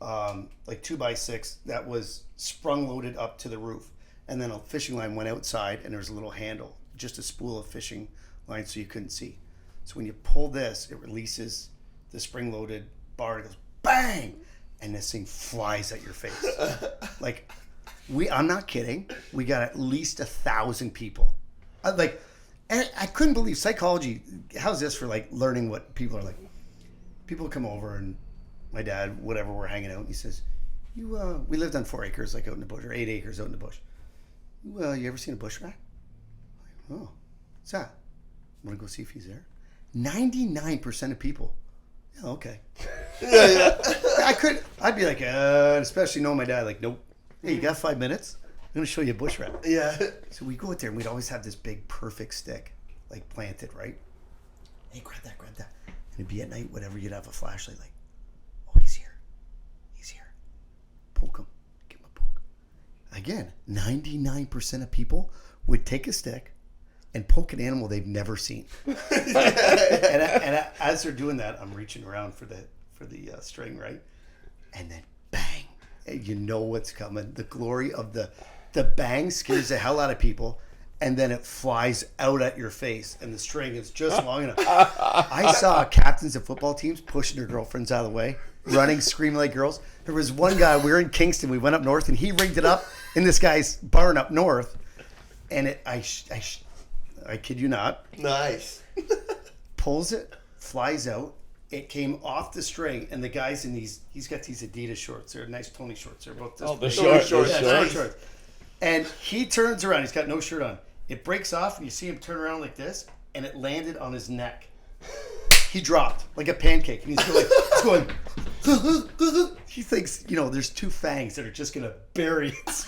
like 2x6 that was sprung loaded up to the roof, and then a fishing line went outside, and there was a little handle, just a spool of fishing line so you couldn't see. So when you pull this, it releases the spring loaded bar. It goes bang, and this thing flies at your face. Like I'm not kidding. We got at least 1,000 people. And I couldn't believe psychology. How's this for like learning what people are like? People come over and my dad, whatever, we're hanging out, and he says, we lived on 4 acres, like out in the bush, or 8 acres out in the bush. You ever seen a bush rat? Oh, what's that? Want to go see if he's there? 99% of people. Yeah, okay. I'd be like, especially knowing my dad, like, nope. Hey, you got 5 minutes? I'm going to show you a bush rat. Yeah. So we go out there and we'd always have this big perfect stick, like planted, right? Hey, grab that. And it'd be at night, whatever, you'd have a flashlight, like, oh, he's here. Poke him. Give him a poke. Again, 99% of people would take a stick and poke an animal they've never seen. and as they're doing that, I'm reaching around for the string, right? And then bang, and you know what's coming. The glory of the bang scares the hell out of people, and then it flies out at your face, and the string is just long enough. I saw captains of football teams pushing their girlfriends out of the way, running, screaming like girls. There was one guy, we were in Kingston, we went up north, and he rigged it up in this guy's barn up north, and I kid you not. Nice. Pulls it, flies out. It came off the string, and the guy's in these. He's got these Adidas shorts. They're nice pony shorts. They're about this. Oh, the big. shorts. Yeah, shorts. And he turns around. He's got no shirt on. It breaks off, and you see him turn around like this, and it landed on his neck. He dropped like a pancake, and he's going. He thinks, there's 2 fangs that are just gonna bury it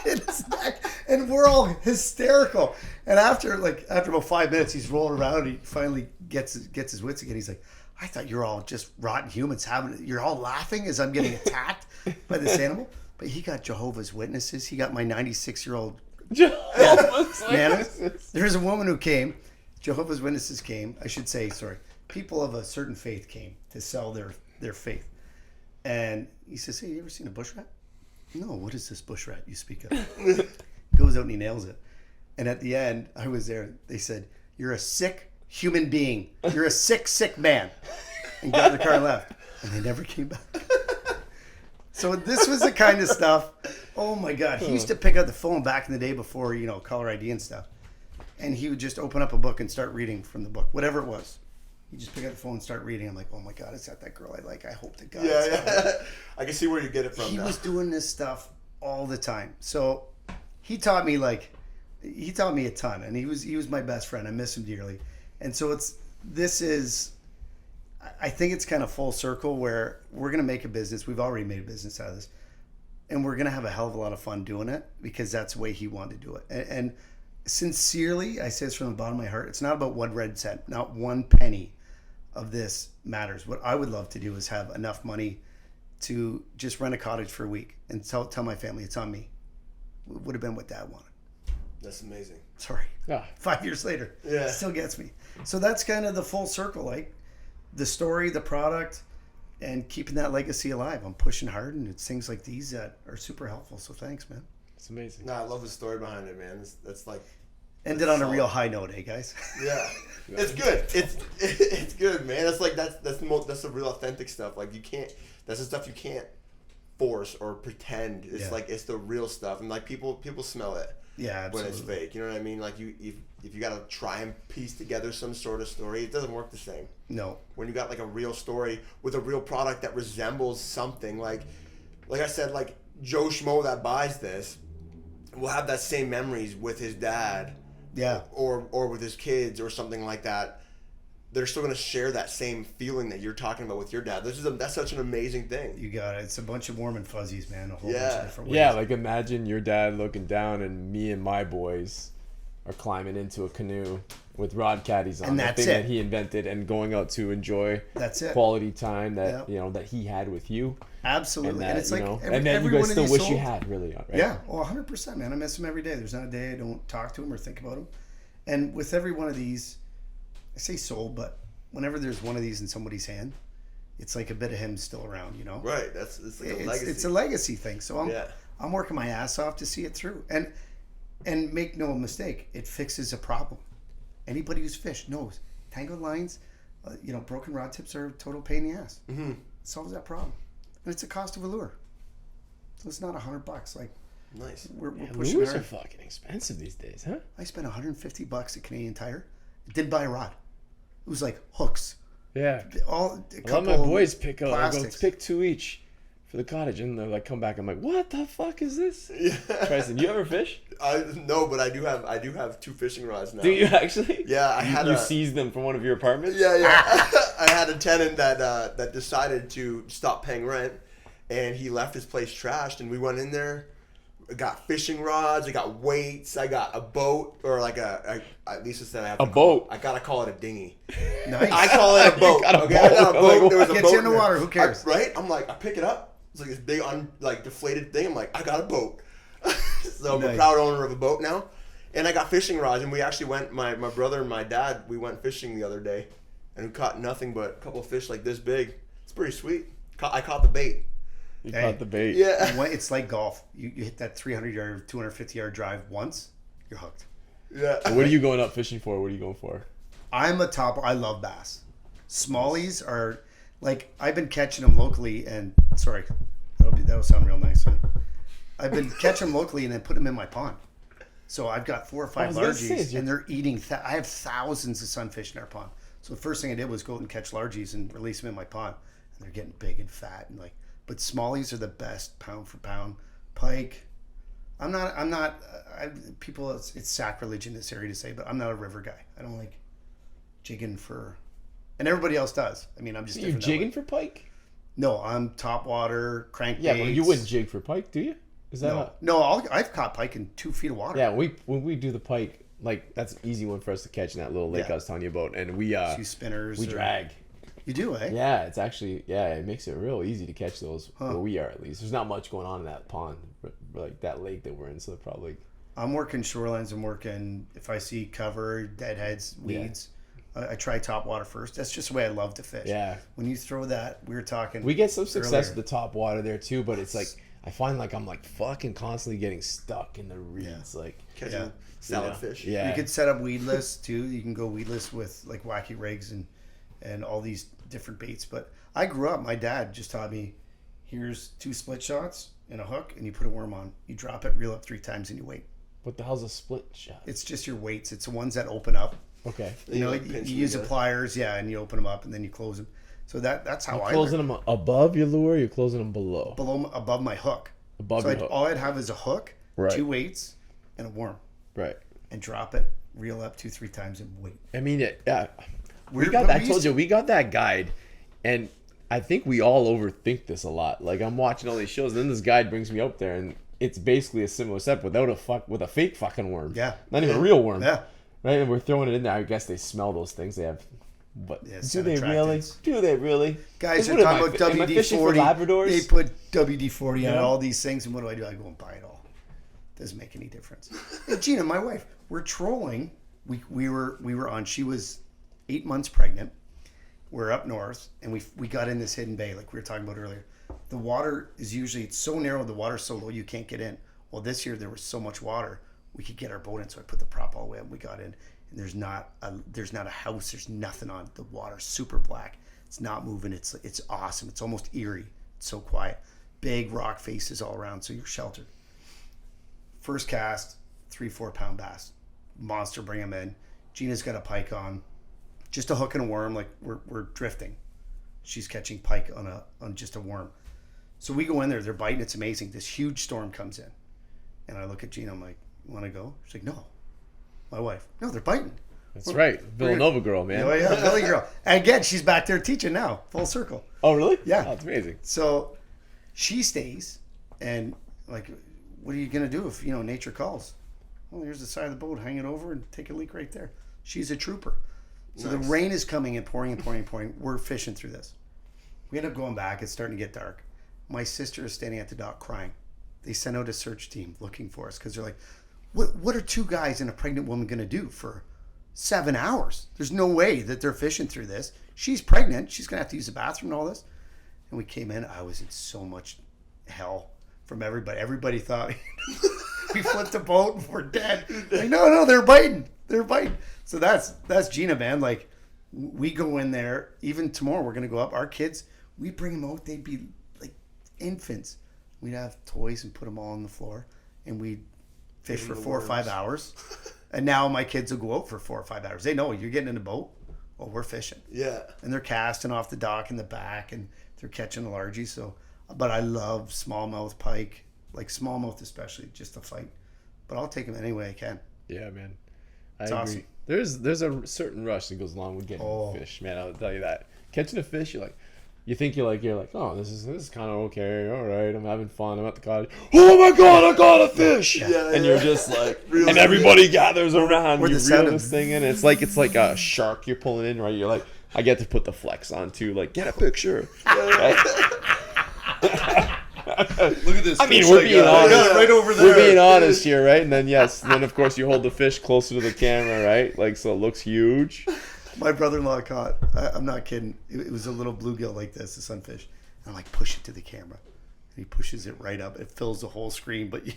in his neck, and we're all hysterical. And after about 5 minutes, he's rolling around. And he finally gets his wits again. He's like, I thought you're all just rotten humans you're all laughing as I'm getting attacked by this animal. But he got Jehovah's Witnesses. He got my 96-year-old Jehovah's Nana. Witnesses. There's a woman who came. Jehovah's Witnesses came. I should say, sorry. People of a certain faith came to sell their faith. And he says, hey, you ever seen a bush rat? No, what is this bush rat you speak of? Goes out and he nails it. And at the end, I was there. They said, you're a sick human being. You're a sick man. And got in the car and left. And they never came back. So this was the kind of stuff. Oh my God. He used to pick up the phone back in the day before, caller ID and stuff. And he would just open up a book and start reading from the book, whatever it was. You just pick up the phone and start reading. I'm like, oh my God, is that girl I like? I hope to God. Yeah. I can see where you get it from. He now. was doing this stuff all the time. So he taught me a ton, and he was my best friend. I miss him dearly. And so I think it's kind of full circle where we're going to make a business. We've already made a business out of this, and we're going to have a hell of a lot of fun doing it because that's the way he wanted to do it. And sincerely, I say this from the bottom of my heart. It's not about 1 red cent, not 1 penny of this matters. What I would love to do is have enough money to just rent a cottage for a week and tell my family it's on me. It would have been what Dad wanted. That's amazing. Sorry. Yeah. 5 years later. Yeah. It still gets me. So that's kind of the full circle, like the story, the product, and keeping that legacy alive. I'm pushing hard, and it's things like these that are super helpful. So thanks, man. It's amazing. No, I love the story behind it, man. That's like Ended on a real high note, eh, guys? Yeah, it's good. It's good, man. That's the real authentic stuff. Like that's the stuff you can't force or pretend. It's like it's the real stuff, and like people smell it. Yeah, absolutely. When it's fake, you know what I mean? Like if you gotta try and piece together some sort of story, it doesn't work the same. No. When you got like a real story with a real product that resembles something, like I said, like Joe Schmo that buys this will have that same memories with his dad. Yeah. Or with his kids or something like that. They're still going to share that same feeling that you're talking about with your dad. That's such an amazing thing. You got it. It's a bunch of warm and fuzzies, man. A whole bunch of different ways. Yeah, like imagine your dad looking down and me and my boys are climbing into a canoe with Rod Caddies on, and the that's thing it. that he invented, and going out to enjoy that's it. Quality time that Yep. that he had with you. Absolutely. And it's like and then you guys still wish you had, really, right? Yeah, well, 100%, man. I miss him every day. There's not a day I don't talk to him or think about him. And with every one of these, I say sold, but whenever there's one of these in somebody's hand, it's like a bit of him still around, you know? Right. It's like a legacy. It's a legacy thing. So I'm working my ass off to see it through. And make no mistake, it fixes a problem. Anybody who's fished knows tangled lines, broken rod tips are a total pain in the ass. Mm-hmm. It solves that problem. And it's a cost of a lure. So it's not $100. Like, Nice. We're Yeah, pushing lures are hard. fucking expensive these days, huh? I spent $150 at Canadian Tire. Didn't buy a rod. It was like hooks. Yeah. All A lot of my boys pick up. I go, let's pick 2 each for the cottage, and they're like, come back. I'm like, what the fuck is this? Preston, you ever fish? No, but I do have 2 fishing rods now. Do you actually? Yeah, You seized them from one of your apartments? Yeah. I had a tenant that decided to stop paying rent, and he left his place trashed, and we went in there. I got fishing rods, I got weights, I got a boat, or like Lisa said I have A boat. I gotta call it a dinghy. Nice. I call it a boat. got a Okay, I got a boat. boat. There was a Gets boat you in the there. water, who cares? Right? I'm like, I pick it up. It's like this big, deflated thing. I'm like, I got a boat. So I'm a Nice. proud owner of a boat now. And I got fishing rods, and we actually went, my brother and my dad, we went fishing the other day, and we caught nothing but a couple of fish like this big. It's pretty sweet. I caught the bait. You Hey. caught the bait. Yeah. It's like golf. You hit that 300-yard, 250-yard drive once, you're hooked. Yeah. What are you going up fishing for? What are you going for? I'm a topper. I love bass. Smallies are like I've been catching them locally, and sorry, that'll sound real nice. I've been catching them locally and then put them in my pond. So I've got 4 or 5 largies, and they're eating. I have thousands of sunfish in our pond. So the first thing I did was go out and catch largies and release them in my pond, and they're getting big and fat and like. But smallies are the best pound for pound. Pike. I'm not. People, it's sacrilege in this area to say, but I'm not a river guy. I don't like jigging for, and everybody else does. I mean, I'm just. You're different that way. jigging for pike? No, I'm top water crankbaits. Yeah, but you wouldn't jig for pike, do you? Is that not? No, I've caught pike in 2 feet of water. Yeah, when we do the pike, like that's an easy one for us to catch in that little lake Yeah. I was telling you about, and we Few spinners. we drag. You do, eh? Yeah, it's actually it makes it real easy to catch those where we are at least. There's not much going on in that pond, like that lake that we're in, so they're probably. I'm working shorelines. I'm working if I see cover, deadheads, weeds. I try top water first. That's just the way I love to fish. Yeah. When you throw that, we were talking. We get some success earlier. with the top water there too, but it's like I find like I'm like fucking constantly getting stuck in the reeds, like Catching salad fish. Yeah. You could set up weedless too. You can go weedless with like wacky rigs and all these different baits. But I grew up. My dad just taught me. Here's 2 split shots and a hook, and you put a worm on. You drop it, reel up 3 times, and you wait. What the hell's a split shot? It's just your weights. It's the ones that open up. Okay. You know, like you pinch them use the together. pliers, and you open them up, and then you close them. So that's how I Closing them above your lure, you're closing them below. above my hook. Above So your hook. all I'd have is a hook, Right. 2 weights, and a worm, Right. and drop it, reel up 2-3 times, and wait. I mean, yeah. We We're- got but that. I we told used you we got that guide, and I think we all overthink this a lot. Like I'm watching all these shows, and then this guide brings me up there, and it's basically a similar step with a fake fucking worm. Yeah. Not even a real worm. Yeah. Right, and we're throwing it in there. I guess they smell those things. They have. But Yeah, do they really? attractants. Do they really? Guys What are am talking I about am I fishing for WD-40. Labradors? They put WD-40 on Yeah. all these things, and what do? I go and buy it all. Doesn't make any difference. Hey, Gina, my wife, we're trolling. We were on. She was 8 months pregnant. We're up north, and we got in this hidden bay like we were talking about earlier. The water is usually it's so narrow. The water's so low you can't get in. Well, this year there was so much water we could get our boat in. So I put the prop all the way up. And we got in, and there's not a house. There's nothing on. The water's super black. It's not moving. It's awesome. It's almost eerie. It's so quiet. Big rock faces all around, so you're sheltered. First cast, 3-4 pound bass, monster. Bring them in. Gina's got a pike on, just a hook and a worm. Like we're drifting. She's catching pike on just a worm. So we go in there. They're biting. It's amazing. This huge storm comes in, and I look at Gina. I'm like, "You want to go?" She's like, "No." My wife, "No, they're biting." That's right, Villanova girl, man. Oh yeah, Billy girl. And again, she's back there teaching now, full circle. Oh really? Yeah. Oh, it's amazing. So she stays, and like, what are you gonna do if nature calls? Well, here's the side of the boat. Hang it over and take a leak right there. She's a trooper. So the rain is coming and pouring and pouring and pouring. We're fishing through this. We end up going back. It's starting to get dark. My sister is standing at the dock crying. They sent out a search team looking for us because they're like, what are 2 guys and a pregnant woman going to do for 7 hours? There's no way that they're fishing through this. She's pregnant. She's going to have to use the bathroom and all this. And we came in. I was in so much hell from everybody. Everybody thought we flipped the boat and we're dead. Like, no, they're biting. They're biting. So that's Gina, man. Like, we go in there. Even tomorrow, we're going to go up. Our kids, we bring them out. They'd be like infants. We'd have toys and put them all on the floor. and we fish for the 4 or 5 worms. hours. And now my kids will go out for 4 or 5 hours. They know you're getting in a boat. Well, we're fishing. Yeah. And they're casting off the dock in the back, and they're catching the largies. So, but I love smallmouth pike, like smallmouth especially, just to fight. But I'll take them any way I can. Yeah, man. It's agree. awesome. There's a certain rush that goes along with getting fish, man. I'll tell you that. Catching a fish, you think you're like, oh, this is kind of okay. All right, I'm having fun. I'm at the cottage. Oh my God, I got a fish! And you're just like, and everybody gathers around. You reel this thing in. It's like a shark you're pulling in, right? You're like, I get to put the flex on too. Like, get a picture. Right? Look at this. I mean, we're being honest. Right over there. We're being honest here, right? And then of course you hold the fish closer to the camera, right? Like, so it looks huge. My brother-in-law caught, I'm not kidding, it was a little bluegill like this, a sunfish. And I'm like, push it to the camera. And he pushes it right up. It fills the whole screen, but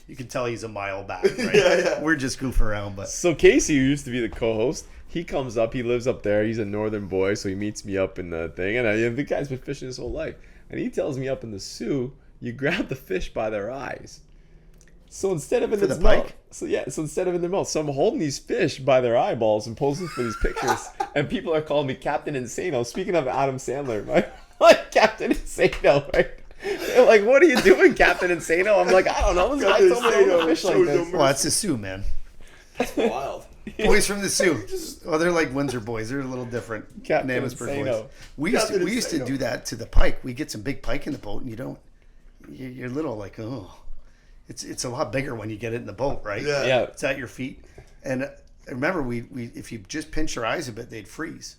you can tell he's a mile back, right? Yeah. We're just goofing around, but So Casey, who used to be the co-host, he comes up. He lives up there. He's a northern boy, so he meets me up in the thing. And the guy's been fishing his whole life. And he tells me up in the Sioux, you grab the fish by their eyes. So instead of in For its the mouth, pike? so instead of in their mouth, so I'm holding these fish by their eyeballs and posing for these pictures, and people are calling me Captain Insano. Speaking of Adam Sandler, like Captain Insano, right? They're like, "What are you doing, Captain Insano?" I'm like, "I don't know. This guy told me to hold a fish like this." well, it's the Sioux, man. Wild. Boys from the Sioux. Well, they're like Windsor boys. They're a little different. Captain Amherstburg Insano. boys. We used to do that to the pike. We get some big pike in the boat, and you're little like, oh. It's a lot bigger when you get it in the boat, right? Yeah. It's at your feet. And I remember we if you just pinch your eyes a bit, they'd freeze.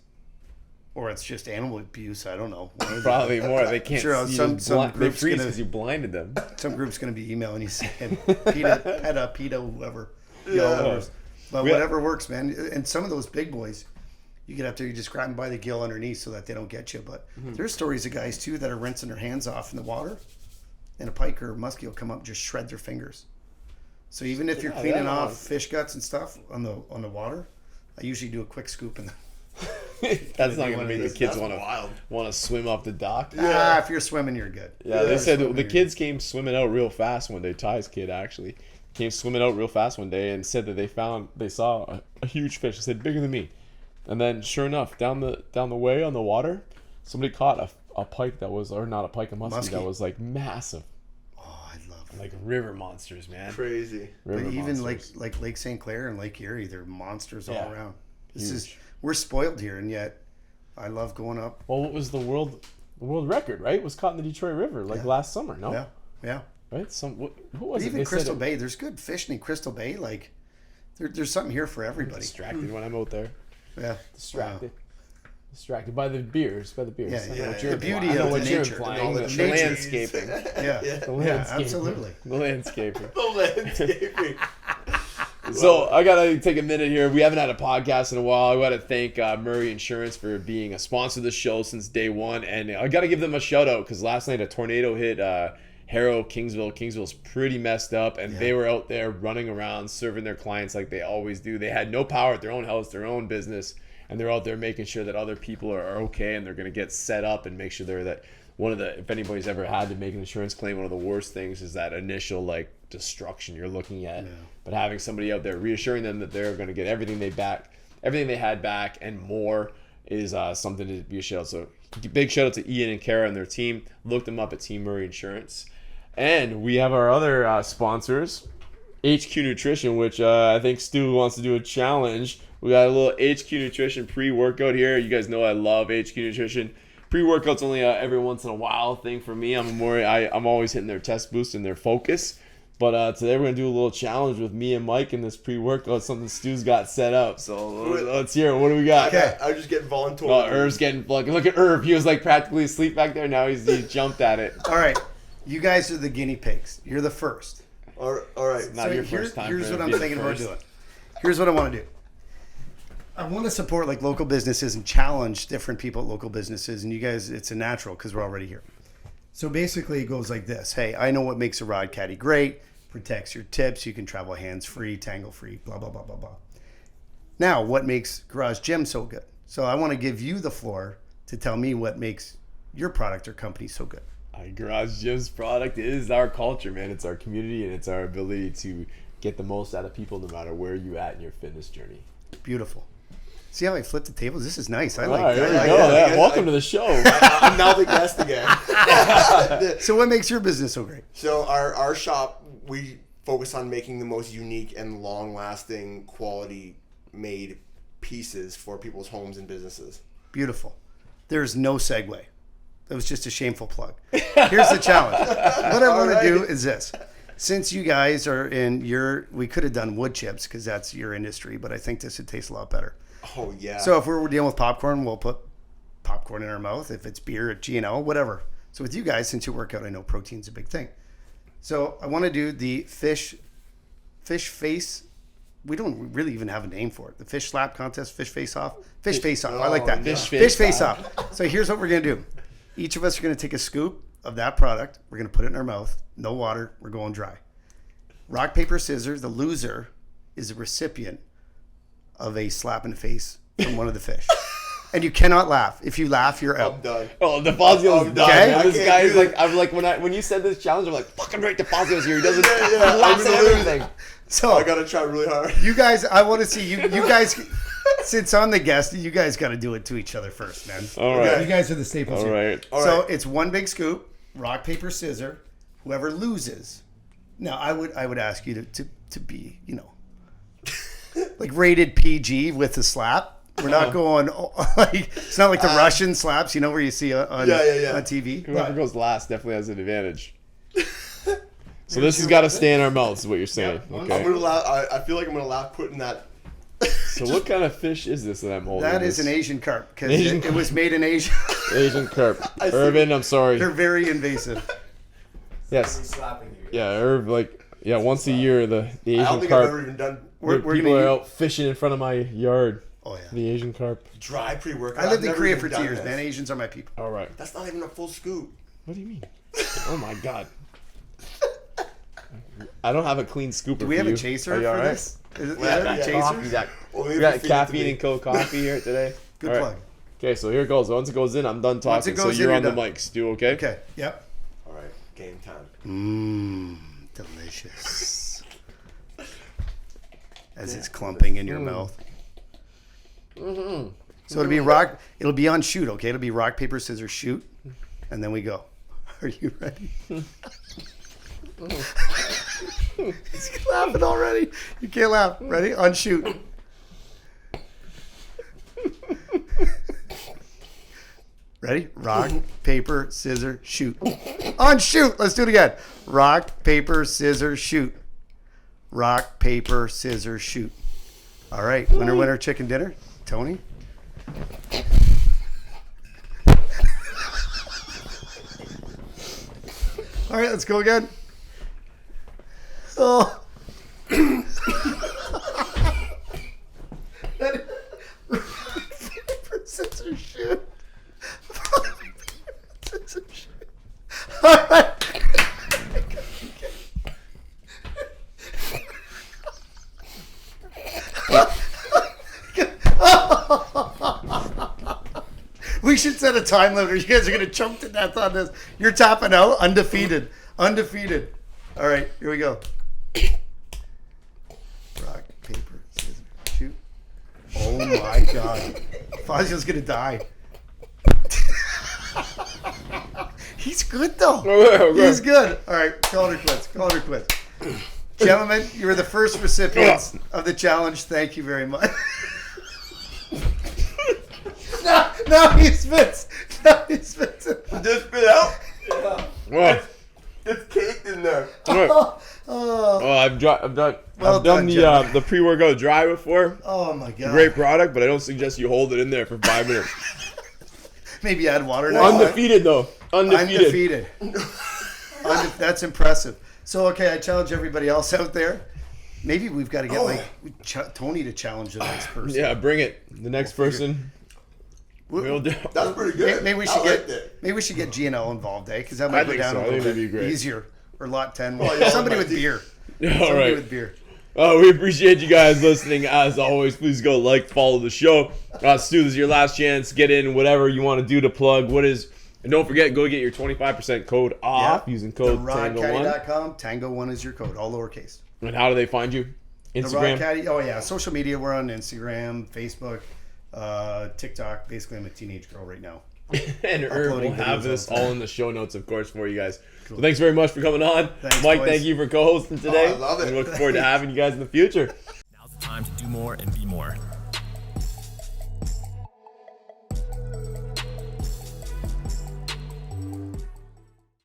Or it's just animal abuse. I don't know. Probably more. They can't. Sure, see some they group's freeze gonna- because you blinded them. Some group's going to be emailing you saying, PETA, whoever. But whatever works, man. And some of those big boys, you get up there, you just grab them by the gill underneath so that they don't get you. But there's stories of guys, too, that are rinsing their hands off in the water. And a pike or a muskie will come up and just shred their fingers. So even if you're cleaning off fish guts and stuff on the water, I usually do a quick scoop in That's not gonna make the kids That's want to swim off the dock. if you're swimming, you're good. Yeah, they said the kids came swimming out real fast one day. Ty's kid actually came swimming out real fast one day and said that they saw a huge fish. They said bigger than me, and then sure enough, down the way on the water, somebody caught a pike that was, or not a pike, a muskie that was like massive. Oh, I love it. Like river monsters, man. Crazy. River But even monsters. like Lake St. Clair and Lake Erie, they're monsters all Yeah. around. We're spoiled here, and yet I love going up. Well, what was the world record? Right, it was caught in the Detroit River last summer. No, Yeah. right? What was it? Even They said Crystal Bay, there's good fishing in Crystal Bay. Like, there's something here for I'm everybody. distracted when I'm out there. Yeah. Distracted by the beers. Yeah, I know yeah. what you're The implying. beauty I know of what the you're nature. implying. The The nature. landscaping. Yeah. The Yeah, landscaping. absolutely. The landscaping. The landscaping. So I gotta take a minute here. We haven't had a podcast in a while. I gotta thank Murray Insurance for being a sponsor of the show since day one, and I gotta give them a shout out because last night a tornado hit Harrow, Kingsville. Kingsville's pretty messed up, and they were out there running around serving their clients like they always do. They had no power at their own house, their own business, and they're out there making sure that other people are okay, and they're gonna get set up and make sure that if anybody's ever had to make an insurance claim, one of the worst things is that initial like destruction you're looking at. But having somebody out there reassuring them that they're going to get everything they had back and more is something to be a shout out. So big shout out to Ian and Kara and their team. Look them up at Team Murray Insurance. And we have our other sponsors, HQ Nutrition, which I think Stu wants to do a challenge. We got a little HQ Nutrition pre-workout here. You guys know I love HQ Nutrition. Pre-workout's only every once in a while thing for me. I'm always hitting their test boost and their focus. But today we're going to do a little challenge with me and Mike in this pre-workout, something Stu's got set up. So let's hear it. What do we got? Okay. I was just getting volunteered. Oh, Irv's getting, look at Irv. He was like practically asleep back there. Now he jumped at it. All right. You guys are the guinea pigs. You're the first. All right. Not your first time. Here's for what him I'm to be thinking the about first. doing. Here's what I want to do. I want to support like local businesses and challenge different people at local businesses. And you guys, it's a natural because we're already here. So basically it goes like this. Hey, I know what makes a Rod Caddy great. Protects your tips. You can travel hands-free, tangle-free, blah, blah, blah, blah, blah. Now, what makes Garage Gym so good? So I want to give you the floor to tell me what makes your product or company so good. Garage Gym's product is our culture, man. It's our community, and it's our ability to get the most out of people no matter where you at in your fitness journey. Beautiful. See how I flipped the tables? This is nice. I All like right, that. there you go. Yeah, welcome to the show. I'm now the guest again. So what makes your business so great? So our shop, we focus on making the most unique and long-lasting, quality-made pieces for people's homes and businesses. Beautiful. There's no segue. That was just a shameful plug. Here's the challenge. What I want to do is this. Since you guys are we could have done wood chips because that's your industry, but I think this would taste a lot better. Oh, yeah. So if we're dealing with popcorn, we'll put popcorn in our mouth. If it's beer, at G&L, whatever. So with you guys, since you work out, I know protein's a big thing. So I want to do the fish face. We don't really even have a name for it. The fish slap contest, fish face off. Fish face off. I like that. Fish face off. So here's what we're going to do. Each of us are going to take a scoop of that product. We're going to put it in our mouth. No water. We're going dry. Rock, paper, scissors. The loser is a recipient of a slap in the face from one of the fish. And you cannot laugh. If you laugh, you're out. I'm done. Oh, DiFazio's done. Okay. Man. This guy's like, I'm like, when you said this challenge, I'm like, fucking right, DiFazio's here. He doesn't he laughs at everything. So I got to try really hard. you guys, I want to see you guys, since I'm the guest, you guys got to do it to each other first, man. All right. You guys are the staples All here. right. So it's one big scoop, rock, paper, scissor. Whoever loses. Now, I would ask you to be, like rated PG with the slap. We're not going like it's not like the Russian slaps, where you see on TV. Whoever goes last definitely has an advantage. So this has got to stay in our mouths, is what you're saying. I'm Okay. gonna laugh. I feel like I'm gonna laugh putting that. So what kind of fish is this that I'm holding? That is an Asian carp because Asian it was made in Asia. Asian carp. Irvin, I'm sorry. They're very invasive. Yes. Slapping you. Yeah, Irv, once a year the I Asian don't think I've ever carp. even done People are out fishing in front of my yard. Oh yeah. The Asian carp. dry pre-workout. I lived I've in never Korea even for 2 done years, this. man. Asians are my people. All right. That's not even a full scoop. What do you mean? Oh my god. I don't have a clean scooper. Do we for have a you. chaser Are you for all right? this? Is it, Yeah, yeah, yeah. chasers? We got caffeine and cold coffee here today. Good All right. plug. Okay, so here it goes. Once it goes in, I'm done talking. Once it goes so you're in, on the you're done. mic, Stu. Okay. Okay. Yep. All right, game time. Delicious. As it's clumping in your mouth. So it'll be it'll be on shoot, okay? It'll be rock, paper, scissors, shoot. And then we go. Are you ready? He's laughing already. You can't laugh. Ready? On shoot. Ready? Rock, paper, scissors, shoot. On shoot. Let's do it again. Rock, paper, scissors, shoot. Rock, paper, scissors, shoot. All right. Winner, chicken dinner. Tony? All right, let's go again. Oh. Paper, scissors, shoot. Scissors, shoot. All right. We should set a time limit or you guys are going to choke to death on this. You're tapping out. Undefeated. Undefeated. All right, here we go. Rock, paper, scissors, shoot. Oh my God. Fazio's going to die. He's good though. Okay. He's good. All right, call her quits. Call her quits. Gentlemen, you were the first recipients of the challenge. Thank you very much. Now he spits. Now he spits it. Just spit out. Well, It's caked in there. I've done Well I've done, done gentlemen. the pre-workout dry before. Oh my God. Great product, but I don't suggest you hold it in there for 5 minutes. Maybe add water now. Undefeated though. Undefeated. That's impressive. So, okay, I challenge everybody else out there. Maybe we've got to get Tony to challenge the next person. Yeah, bring it. The next person. We'll do. That's pretty good. Maybe we should I liked it. maybe we should get G&L involved, because that might go think down so. a I little think it'd bit be great. easier. Or lot 10. yeah, Somebody I with think- beer. All Somebody right. with beer. We appreciate you guys listening. As always, please go like, follow the show. Stu, this is your last chance. Get in whatever you want to do to plug. What is And don't forget, go get your 25% code off using code TANGO1. TheRodCaddy.com. Tango1 is your code, all lowercase. And how do they find you? The Rod Instagram? Caddy. Oh yeah, social media. We're on Instagram, Facebook, TikTok. Basically, I'm a teenage girl right now. And Herb will Uploading have videos this all the all in the show notes, of course, for you guys. So thanks very much for coming on. Thanks, Mike, boys. thank you for co-hosting today. I love it. We look forward to having you guys in the future. Now's the time to do more and be more.